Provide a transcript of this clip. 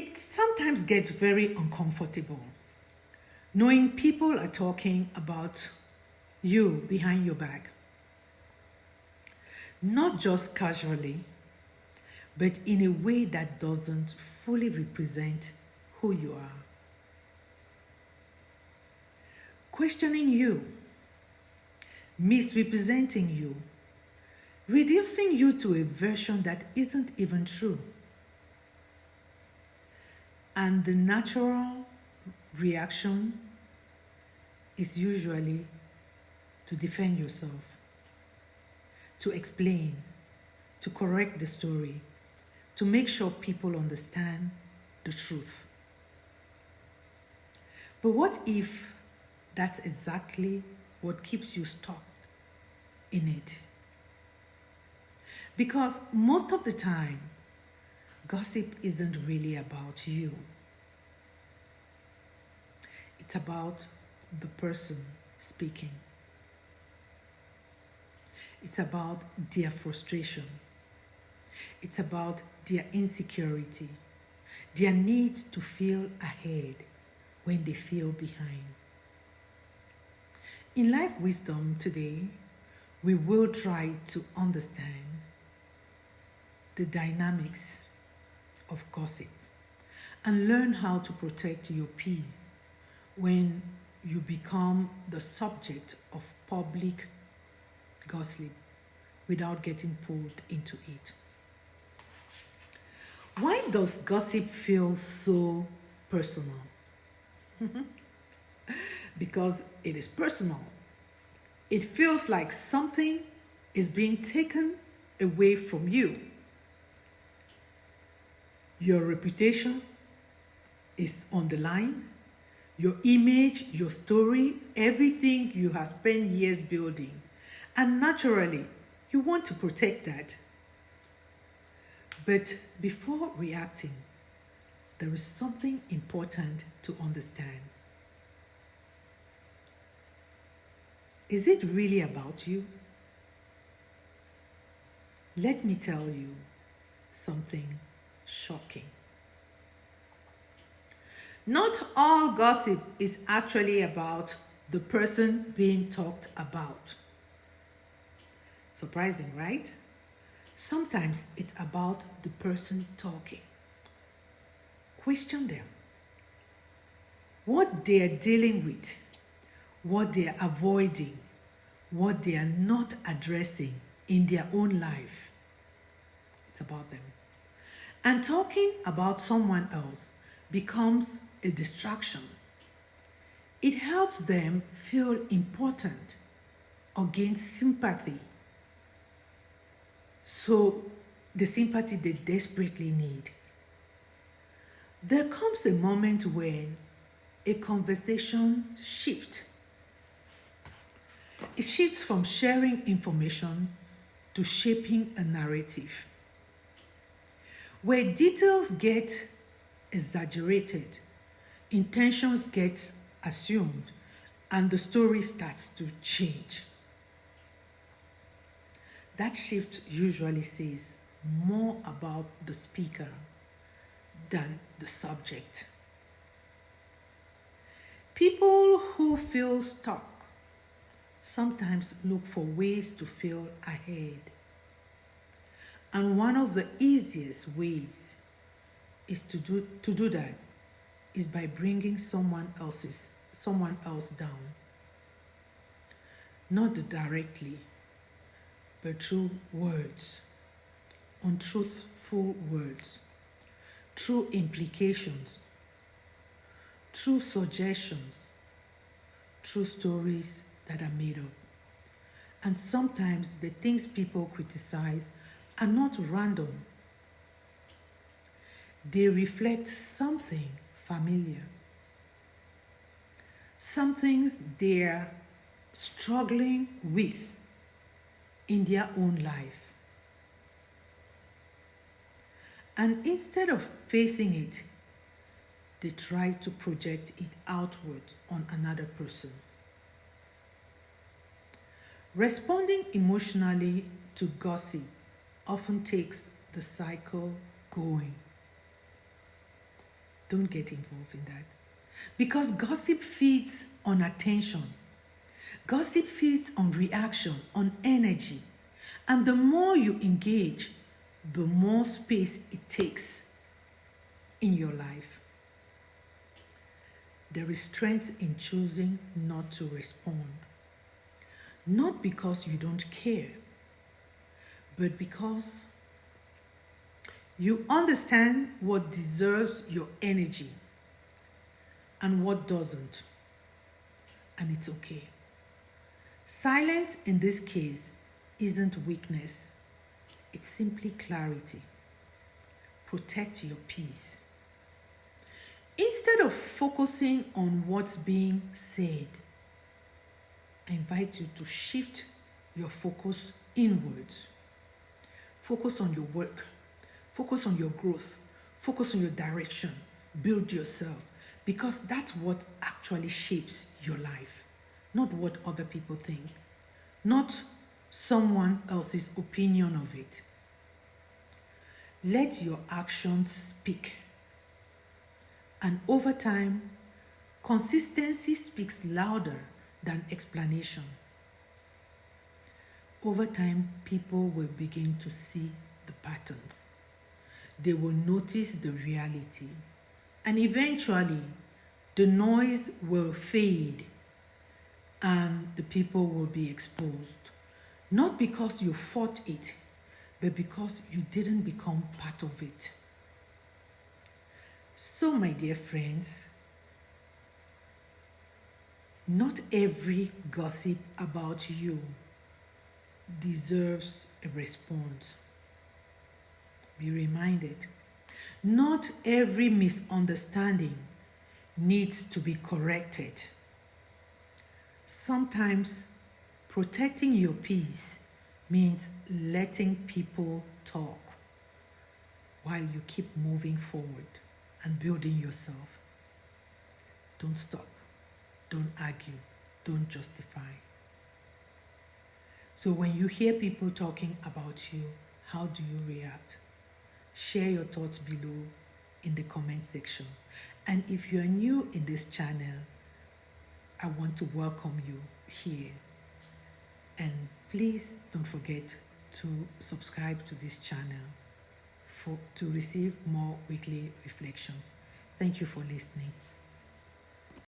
It sometimes gets very uncomfortable knowing people are talking about you behind your back, not just casually, but in a way that doesn't fully represent who you are. Questioning you, misrepresenting you, reducing you to a version that isn't even true. And the natural reaction is usually to defend yourself, to explain, to correct the story, to make sure people understand the truth. But what if that's exactly what keeps you stuck in it? Because most of the time, gossip isn't really about you. It's about the person speaking. It's about their frustration. It's about their insecurity, their need to feel ahead when they feel behind. In Life Wisdom today, we will try to understand the dynamics of gossip and learn how to protect your peace when you become the subject of public gossip without getting pulled into it. Why does gossip feel so personal? Because it is personal. It feels like something is being taken away from you. Your reputation is on the line. Your image, your story, everything you have spent years building. And naturally, you want to protect that. But before reacting, there is something important to understand. Is it really about you? Let me tell you something shocking. Not all gossip is actually about the person being talked about. Surprising, right? Sometimes it's about the person talking. Question them. What they are dealing with, what they are avoiding, what they are not addressing in their own life. It's about them. And talking about someone else becomes a distraction. It helps them feel important or gain sympathy. So, the sympathy they desperately need. There comes a moment when a conversation shifts. It shifts from sharing information to shaping a narrative, where details get exaggerated, intentions get assumed, and the story starts to change. That shift usually says more about the speaker than the subject. People who feel stuck sometimes look for ways to feel ahead. And one of the easiest ways is to do that is by bringing someone else down. Not directly, but through words, untruthful words, through implications, through suggestions, through stories that are made up. And sometimes the things people criticize are not random. They reflect something familiar, some things they're struggling with in their own life. And instead of facing it, they try to project it outward on another person. Responding emotionally to gossip often takes the cycle going. Don't get involved in that. Because gossip feeds on attention. Gossip feeds on reaction, on energy. And the more you engage, the more space it takes in your life. There is strength in choosing not to respond. Not because you don't care, but because you understand what deserves your energy and what doesn't. And it's okay. Silence in this case isn't weakness, it's simply clarity. Protect your peace. Instead of focusing on what's being said, I invite you to shift your focus inwards. Focus on your work. Focus on your growth. Focus on your direction. Build yourself. Because that's what actually shapes your life. Not what other people think. Not someone else's opinion of it. Let your actions speak. And over time, consistency speaks louder than explanation. Over time, people will begin to see the patterns. They will notice the reality. And eventually, the noise will fade and the people will be exposed. Not because you fought it, but because you didn't become part of it. So, my dear friends, not every gossip about you deserves a response. Be reminded, not every misunderstanding needs to be corrected. Sometimes protecting your peace means letting people talk while you keep moving forward and building yourself. Don't stop. Don't argue. Don't justify. So when you hear people talking about you, how do you react? Share your thoughts below in the comment section. And if you are new in this channel, I want to welcome you here. And please don't forget to subscribe to this channel to receive more weekly reflections. Thank you for listening.